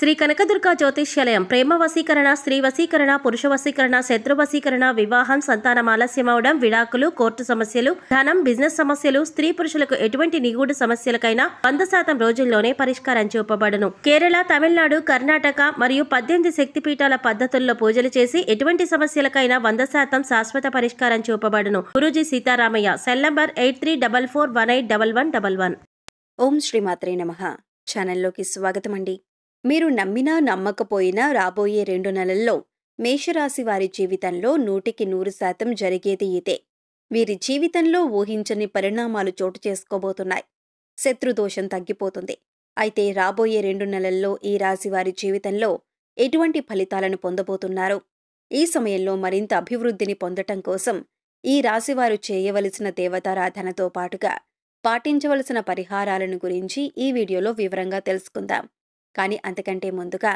శ్రీ కనకదుర్గ జ్యోతిష్యాలయం ప్రేమ వశీకరణ, స్త్రీ వశీకరణ, పురుష వశీకరణ, శత్రు వశీకరణ, వివాహం, సంతానం ఆలస్యమవడం, విడాకులు, కోర్టు సమస్యలు, ధనం, బిజినెస్ సమస్యలు, స్త్రీ పురుషులకు ఎటువంటి నిగూఢ సమస్యలకైనా 100% రోజుల్లోనే పరిష్కారం చూపబడును. కేరళ, తమిళనాడు, కర్ణాటక మరియు 18 శక్తిపీఠాల పద్ధతుల్లో పూజలు చేసి ఎటువంటి సమస్యలకైనా 100% శాశ్వత పరిష్కారం చూపబడును. గురూజీ సీతారామయ్య. Cell number 8344181111. ఓం శ్రీమాత్రే నమః. ఛానల్లోకి స్వాగతం అండి. మీరు నమ్మినా నమ్మకపోయినా రాబోయే 2 నెలల్లో మేషరాశి వారి జీవితంలో 100% జరిగేది ఇదే. వీరి జీవితంలో ఊహించని పరిణామాలు చోటు చేసుకోబోతున్నాయి. శత్రుదోషం తగ్గిపోతుంది. అయితే రాబోయే 2 నెలల్లో ఈ రాశి వారి జీవితంలో ఎటువంటి ఫలితాలను పొందబోతున్నారు? ఈ సమయంలో మరింత అభివృద్ధిని పొందటం కోసం ఈ రాశివారు చేయవలసిన దేవతారాధనతో పాటుగా పాటించవలసిన పరిహారాలను గురించి ఈ వీడియోలో వివరంగా తెలుసుకుందాం. కానీ అంతకంటే ముందుగా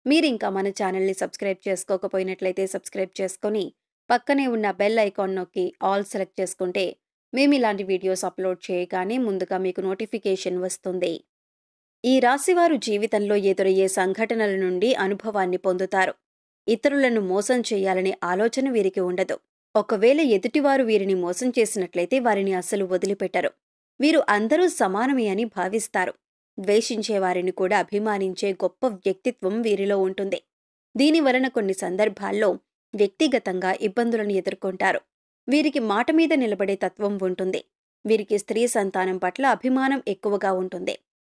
మీరింకా మన ఛానల్ని సబ్స్క్రైబ్ చేసుకోకపోయినట్లయితే సబ్స్క్రైబ్ చేసుకొని పక్కనే ఉన్న బెల్ ఐకాన్ నొక్కి ఆల్ సెలెక్ట్ చేసుకుంటే మేము ఇలాంటి వీడియోస్ అప్లోడ్ చేయగానే ముందుగా మీకు నోటిఫికేషన్ వస్తుంది. ఈ రాశివారు జీవితంలో ఎదురయ్యే సంఘటనల నుండి అనుభవాన్ని పొందుతారు. ఇతరులను మోసం చేయాలనే ఆలోచన వీరికి ఉండదు. ఒకవేళ ఎదుటివారు వీరిని మోసం చేసినట్లయితే వారిని అస్సలు వదిలిపెట్టరు. వీరు అందరూ సమానమే అని భావిస్తారు. ద్వేషించే వారిని కూడా అభిమానించే గొప్ప వ్యక్తిత్వం వీరిలో ఉంటుంది. దీనివలన కొన్ని సందర్భాల్లో వ్యక్తిగతంగా ఇబ్బందులను ఎదుర్కొంటారు. వీరికి మాట మీద నిలబడే తత్వం ఉంటుంది. వీరికి స్త్రీ సంతానం పట్ల అభిమానం ఎక్కువగా ఉంటుంది.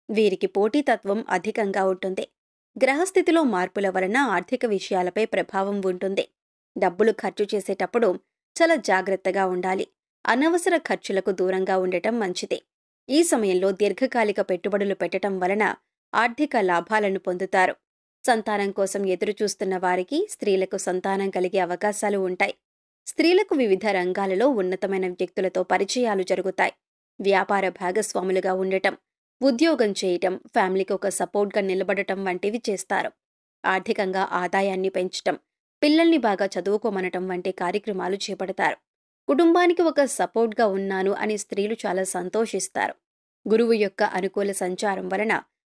వీరికి పోటీతత్వం అధికంగా ఉంటుంది. గ్రహస్థితిలో మార్పుల వలన ఆర్థిక విషయాలపై ప్రభావం ఉంటుంది. డబ్బులు ఖర్చు చేసేటప్పుడు చాలా జాగ్రత్తగా ఉండాలి. అనవసర ఖర్చులకు దూరంగా ఉండటం మంచిది. ఈ సమయంలో దీర్ఘకాలిక పెట్టుబడులు పెట్టడం వలన ఆర్థిక లాభాలను పొందుతారు. సంతానం కోసం ఎదురుచూస్తున్న వారికి స్త్రీలకు సంతానం కలిగే అవకాశాలు ఉంటాయి. స్త్రీలకు వివిధ రంగాలలో ఉన్నతమైన వ్యక్తులతో పరిచయాలు జరుగుతాయి. వ్యాపార భాగస్వాములుగా ఉండటం, ఉద్యోగం చేయటం, ఫ్యామిలీకి ఒక సపోర్ట్గా నిలబడటం వంటివి చేస్తారు. ఆర్థికంగా ఆదాయాన్ని పెంచటం, పిల్లల్ని బాగా చదువుకోమనటం వంటి కార్యక్రమాలు చేపడతారు. కుటుంబానికి ఒక సపోర్ట్గా ఉన్నాను అని స్త్రీలు చాలా సంతోషిస్తారు. గురువు యొక్క అనుకూల సంచారం వలన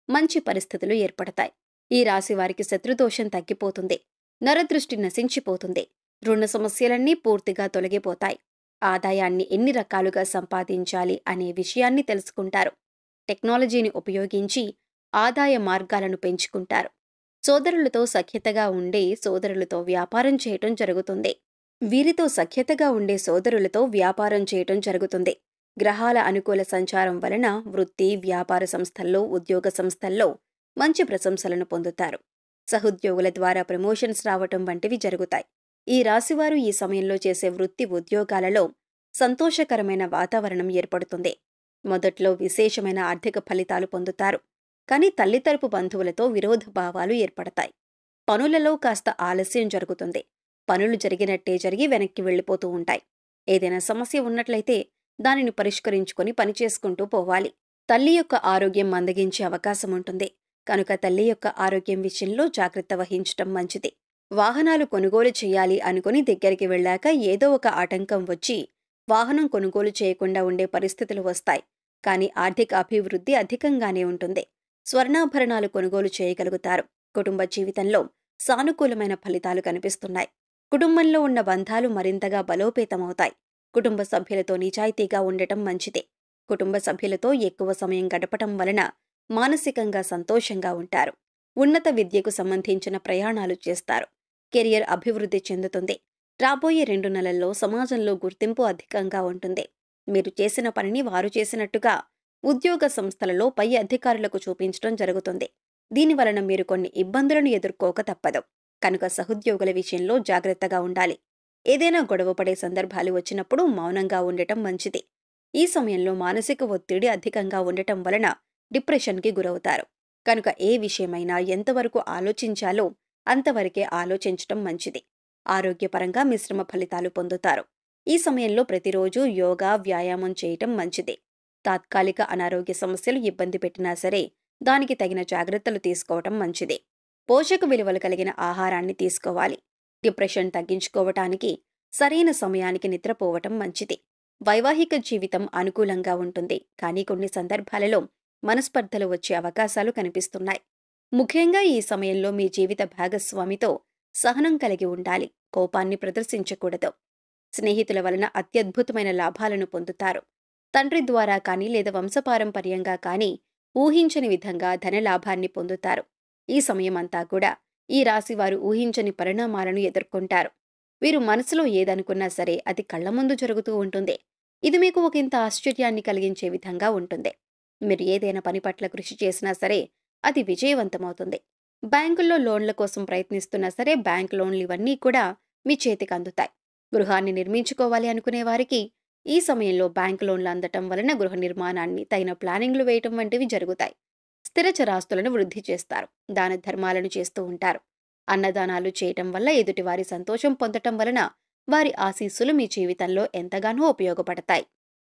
మంచి పరిస్థితులు ఏర్పడతాయి. ఈ రాశి వారికి శత్రుదోషం తగ్గిపోతుంది. నరదృష్టి నశించిపోతుంది. రుణ సమస్యలన్నీ పూర్తిగా తొలగిపోతాయి. ఆదాయాన్ని ఎన్ని రకాలుగా సంపాదించాలి అనే విషయాన్ని తెలుసుకుంటారు. టెక్నాలజీని ఉపయోగించి ఆదాయ మార్గాలను పెంచుకుంటారు. సోదరులతో సఖ్యతగా ఉండే సోదరులతో వ్యాపారం చేయటం జరుగుతుంది. వీరితో సఖ్యతగా ఉండే సోదరులతో వ్యాపారం చేయటం జరుగుతుంది. గ్రహాల అనుకూల సంచారం వలన వృత్తి, వ్యాపార సంస్థల్లో, ఉద్యోగ సంస్థల్లో మంచి ప్రశంసలను పొందుతారు. సహోద్యోగుల ద్వారా ప్రమోషన్స్ రావటం వంటివి జరుగుతాయి. ఈ రాశివారు ఈ సమయంలో చేసే వృత్తి, ఉద్యోగాలలో సంతోషకరమైన వాతావరణం ఏర్పడుతుంది. మొదట్లో విశేషమైన ఆర్థిక ఫలితాలు పొందుతారు. కానీ తల్లి తరపు బంధువులతో విరోధ భావాలు ఏర్పడతాయి. పనులలో కాస్త ఆలస్యం జరుగుతుంది. పనులు జరిగినట్టే జరిగి వెనక్కి వెళ్లిపోతూ ఉంటాయి. ఏదైనా సమస్య ఉన్నట్లయితే దానిని పరిష్కరించుకొని పనిచేసుకుంటూ పోవాలి. తల్లి యొక్క ఆరోగ్యం మందగించే అవకాశం ఉంటుంది. కనుక తల్లి యొక్క ఆరోగ్యం విషయంలో జాగ్రత్త వహించటం మంచిది. వాహనాలు కొనుగోలు చేయాలి అనుకుని దగ్గరికి వెళ్ళాక ఏదో ఒక ఆటంకం వచ్చి వాహనం కొనుగోలు చేయకుండా ఉండే పరిస్థితులు వస్తాయి. కానీ ఆర్థిక అభివృద్ధి అధికంగానే ఉంటుంది. స్వర్ణాభరణాలు కొనుగోలు చేయగలుగుతారు. కుటుంబ జీవితంలో సానుకూలమైన ఫలితాలు కనిపిస్తున్నాయి. కుటుంబంలో ఉన్న బంధాలు మరింతగా బలోపేతమవుతాయి. కుటుంబ సభ్యులతో నిజాయితీగా ఉండటం మంచిది. కుటుంబ సభ్యులతో ఎక్కువ సమయం గడపటం వలన మానసికంగా సంతోషంగా ఉంటారు. ఉన్నత విద్యకు సంబంధించిన ప్రయాణాలు చేస్తారు. కెరియర్ అభివృద్ధి చెందుతుంది. రాబోయే 2 నెలల్లో సమాజంలో గుర్తింపు అధికంగా ఉంటుంది. మీరు చేసిన పనిని వారు చేసినట్టుగా ఉద్యోగ సంస్థలలో పై అధికారులకు చూపించడం జరుగుతుంది. దీనివలన మీరు కొన్ని ఇబ్బందులను ఎదుర్కోక తప్పదు. కనుక సహోద్యోగుల విషయంలో జాగ్రత్తగా ఉండాలి. ఏదైనా గొడవపడే సందర్భాలు వచ్చినప్పుడు మౌనంగా ఉండటం మంచిది. ఈ సమయంలో మానసిక ఒత్తిడి అధికంగా ఉండటం వలన డిప్రెషన్కి గురవుతారు. కనుక ఏ విషయమైనా ఎంతవరకు ఆలోచించాలో అంతవరకే ఆలోచించటం మంచిది. ఆరోగ్యపరంగా మిశ్రమ ఫలితాలు పొందుతారు. ఈ సమయంలో ప్రతిరోజు యోగా, వ్యాయామం చేయటం మంచిది. తాత్కాలిక అనారోగ్య సమస్యలు ఇబ్బంది పెట్టినా సరే దానికి తగిన జాగ్రత్తలు తీసుకోవటం మంచిది. పోషక విలువలు కలిగిన ఆహారాన్ని తీసుకోవాలి. డిప్రెషన్ తగ్గించుకోవటానికి సరైన సమయానికి నిద్రపోవటం మంచిది. వైవాహిక జీవితం అనుకూలంగా ఉంటుంది. కానీ కొన్ని సందర్భాలలో మనస్పర్ధలు వచ్చే అవకాశాలు కనిపిస్తున్నాయి. ముఖ్యంగా ఈ సమయంలో మీ జీవిత భాగస్వామితో సహనం కలిగి ఉండాలి. కోపాన్ని ప్రదర్శించకూడదు. స్నేహితుల వలన అత్యద్భుతమైన లాభాలను పొందుతారు. తండ్రి ద్వారా కానీ లేదా వంశపారంపర్యంగా కానీ ఊహించని విధంగా ధనలాభాన్ని పొందుతారు. ఈ సమయమంతా కూడా ఈ రాశివారు ఊహించని పరిణామాలను ఎదుర్కొంటారు. వీరు మనసులో ఏదనుకున్నా సరే అది కళ్ల ముందు జరుగుతూ ఉంటుంది. ఇది మీకు ఒకంత ఆశ్చర్యాన్ని కలిగించే విధంగా ఉంటుంది. మీరు ఏదైనా పని పట్ల కృషి చేసినా సరే అది విజయవంతమవుతుంది. బ్యాంకుల్లో లోన్ల కోసం ప్రయత్నిస్తున్నా సరే బ్యాంక్ లోన్లు ఇవన్నీ కూడా మీ చేతికి అందుతాయి. గృహాన్ని నిర్మించుకోవాలి అనుకునే వారికి ఈ సమయంలో బ్యాంక్ లోన్లు అందటం వలన గృహ నిర్మాణాన్ని తగిన ప్లానింగ్లు వేయటం వంటివి జరుగుతాయి. స్థిర చరాస్తులను వృద్ధి చేస్తారు. దాన ధర్మాలను చేస్తూ ఉంటారు. అన్నదానాలు చేయటం వల్ల ఎదుటివారి సంతోషం పొందటం వలన వారి ఆశీస్సులు మీ జీవితంలో ఎంతగానో ఉపయోగపడతాయి.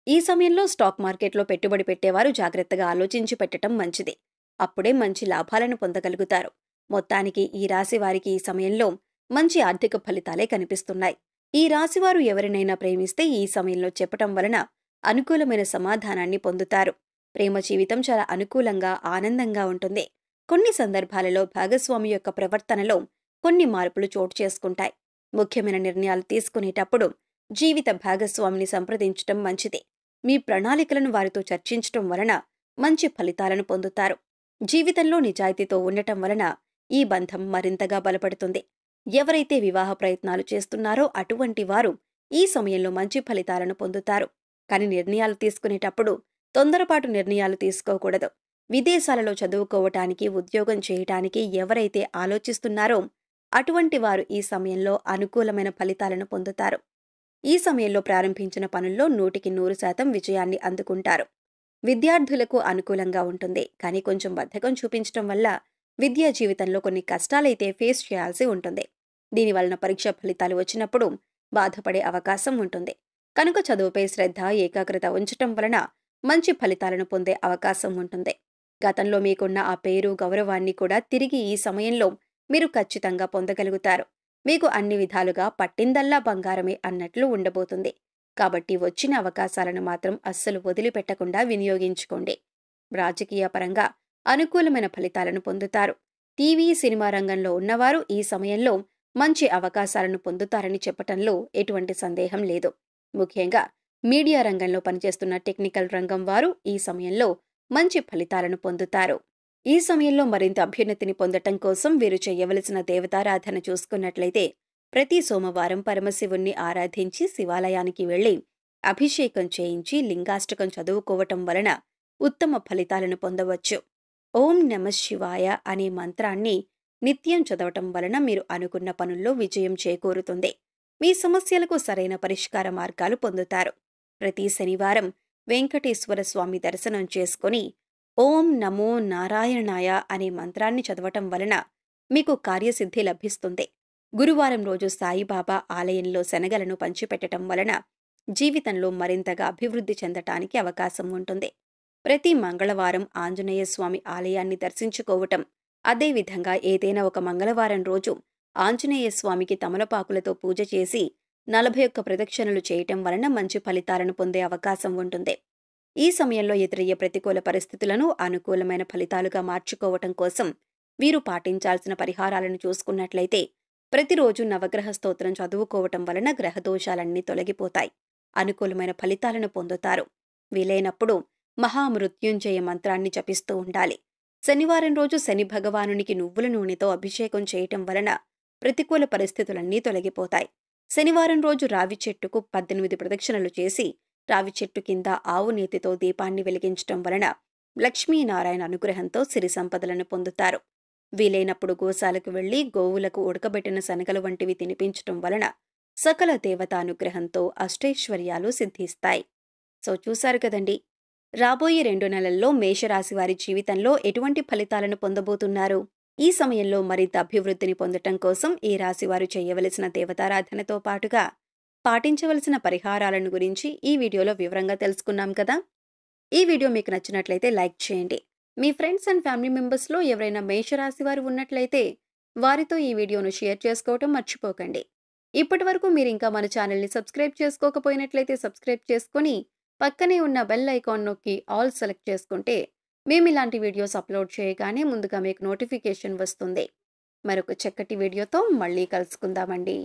ఈ సమయంలో స్టాక్ మార్కెట్లో పెట్టుబడి పెట్టేవారు జాగ్రత్తగా ఆలోచించి పెట్టడం మంచిది. అప్పుడే మంచి లాభాలను పొందగలుగుతారు. మొత్తానికి ఈ రాశి వారికి ఈ సమయంలో మంచి ఆర్థిక ఫలితాలే కనిపిస్తున్నాయి. ఈ రాశివారు ఎవరినైనా ప్రేమిస్తే ఈ సమయంలో చెప్పటం వలన అనుకూలమైన సమాధానాన్ని పొందుతారు. ప్రేమ జీవితం చాలా అనుకూలంగా ఆనందంగా ఉంటుంది. కొన్ని సందర్భాలలో భాగస్వామి యొక్క ప్రవర్తనలో కొన్ని మార్పులు చోటు చేసుకుంటాయి. ముఖ్యమైన నిర్ణయాలు తీసుకునేటప్పుడు జీవిత భాగస్వామిని సంప్రదించటం మంచిది. మీ ప్రణాళికలను వారితో చర్చించటం వలన మంచి ఫలితాలను పొందుతారు. జీవితంలో నిజాయితీతో ఉండటం వలన ఈ బంధం మరింతగా బలపడుతుంది. ఎవరైతే వివాహ ప్రయత్నాలు చేస్తున్నారో అటువంటి వారు ఈ సమయంలో మంచి ఫలితాలను పొందుతారు. కానీ నిర్ణయాలు తీసుకునేటప్పుడు తొందరపాటు నిర్ణయాలు తీసుకోకూడదు. విదేశాలలో చదువుకోవటానికి, ఉద్యోగం చేయటానికి ఎవరైతే ఆలోచిస్తున్నారో అటువంటి వారు ఈ సమయంలో అనుకూలమైన ఫలితాలను పొందుతారు. ఈ సమయంలో ప్రారంభించిన పనుల్లో 100% విజయాన్ని అందుకుంటారు. విద్యార్థులకు అనుకూలంగా ఉంటుంది. కానీ కొంచెం బద్ధకం చూపించటం వల్ల విద్యా జీవితంలో కొన్ని కష్టాలైతే ఫేస్ చేయాల్సి ఉంటుంది. దీనివలన పరీక్ష ఫలితాలు వచ్చినప్పుడు బాధపడే అవకాశం ఉంటుంది. కనుక చదువుపై శ్రద్ధ, ఏకాగ్రత ఉంచటం వలన మంచి ఫలితాలను పొందే అవకాశం ఉంటుంది. గతంలో మీకున్న ఆ పేరు, గౌరవాన్ని కూడా తిరిగి ఈ సమయంలో మీరు ఖచ్చితంగా పొందగలుగుతారు. మీకు అన్ని విధాలుగా పట్టిందల్లా బంగారమే అన్నట్లు ఉండబోతుంది. కాబట్టి వచ్చిన అవకాశాలను మాత్రం అస్సలు వదిలిపెట్టకుండా వినియోగించుకోండి. రాజకీయ పరంగా అనుకూలమైన ఫలితాలను పొందుతారు. టీవీ, సినిమా రంగంలో ఉన్నవారు ఈ సమయంలో మంచి అవకాశాలను పొందుతారని చెప్పటంలో ఎటువంటి సందేహం లేదు. ముఖ్యంగా మీడియా రంగంలో పనిచేస్తున్న టెక్నికల్ రంగం వారు ఈ సమయంలో మంచి ఫలితాలను పొందుతారు. ఈ సమయంలో మరింత అభ్యున్నతిని పొందటం కోసం వీరు చేయవలసిన దేవతారాధన చూసుకున్నట్లయితే ప్రతి సోమవారం పరమశివుణ్ణి ఆరాధించి శివాలయానికి వెళ్లి అభిషేకం చేయించి లింగాష్టకం చదువుకోవటం వలన ఉత్తమ ఫలితాలను పొందవచ్చు. ఓం నమః శివాయ అనే మంత్రాన్ని నిత్యం చదవటం వలన మీరు అనుకున్న పనుల్లో విజయం చేకూరుతుంది. మీ సమస్యలకు సరైన పరిష్కార మార్గాలు పొందుతారు. ప్రతి శనివారం వెంకటేశ్వర స్వామి దర్శనం చేసుకుని ఓం నమో నారాయణాయ అనే మంత్రాన్ని చదవటం వలన మీకు కార్యసిద్ధి లభిస్తుంది. గురువారం రోజు సాయిబాబా ఆలయంలో శనగలను పంచిపెట్టడం వలన జీవితంలో మరింతగా అభివృద్ధి చెందటానికి అవకాశం ఉంటుంది. ప్రతి మంగళవారం ఆంజనేయ స్వామి ఆలయాన్ని దర్శించుకోవటం, అదేవిధంగా ఏదైనా ఒక మంగళవారం రోజు ఆంజనేయ స్వామికి తమలపాకులతో పూజ చేసి 41 ప్రదక్షిణలు చేయటం వలన మంచి ఫలితాలను పొందే అవకాశం ఉంటుంది. ఈ సమయంలో ఎదురయ్యే ప్రతికూల పరిస్థితులను అనుకూలమైన ఫలితాలుగా మార్చుకోవటం కోసం వీరు పాటించాల్సిన పరిహారాలను చూసుకున్నట్లయితే ప్రతిరోజు నవగ్రహ స్తోత్రం చదువుకోవటం వలన గ్రహదోషాలన్నీ తొలగిపోతాయి. అనుకూలమైన ఫలితాలను పొందుతారు. వీలైనప్పుడు మహామృత్యుంజయ మంత్రాన్ని జపిస్తూ ఉండాలి. శనివారం రోజు శని భగవానునికి నువ్వుల నూనెతో అభిషేకం చేయటం వలన ప్రతికూల పరిస్థితులన్నీ తొలగిపోతాయి. శనివారం రోజు రావి చెట్టుకు 18 ప్రదక్షిణలు చేసి రావి చెట్టు కింద ఆవు నేతితో దీపాన్ని వెలిగించటం వలన లక్ష్మీనారాయణ అనుగ్రహంతో సిరి సంపదలను పొందుతారు. వీలైనప్పుడు గోశాలకు వెళ్లి గోవులకు ఉడకబెట్టిన శనగలు వంటివి తినిపించటం వలన సకల దేవతానుగ్రహంతో అష్టైశ్వర్యాలు సిద్ధిస్తాయి. సో చూశారు కదండి, రాబోయే 2 నెలల్లో మేషరాశి వారి జీవితంలో ఎటువంటి ఫలితాలను పొందబోతున్నారు. ఈ సమయంలో మరింత అభివృద్ధిని పొందటం కోసం ఈ రాశివారు చేయవలసిన దేవతారాధనతో పాటుగా పాటించవలసిన పరిహారాలను గురించి ఈ వీడియోలో వివరంగా తెలుసుకున్నాం కదా. ఈ వీడియో మీకు నచ్చినట్లయితే లైక్ చేయండి. మీ ఫ్రెండ్స్ అండ్ ఫ్యామిలీ మెంబర్స్లో ఎవరైనా మేషరాశి వారు ఉన్నట్లయితే వారితో ఈ వీడియోను షేర్ చేసుకోవటం మర్చిపోకండి. ఇప్పటి వరకు మీరు ఇంకా మన ఛానల్ని సబ్స్క్రైబ్ చేసుకోకపోయినట్లయితే సబ్స్క్రైబ్ చేసుకుని పక్కనే ఉన్న బెల్ ఐకాన్ నొక్కి ఆల్ సెలెక్ట్ చేసుకుంటే మేము ఇలాంటి వీడియోస్ అప్లోడ్ చేయగానే ముందుగా మీకు నోటిఫికేషన్ వస్తుంది. మరొక చక్కటి వీడియోతో మళ్ళీ కలుసుకుందామండి.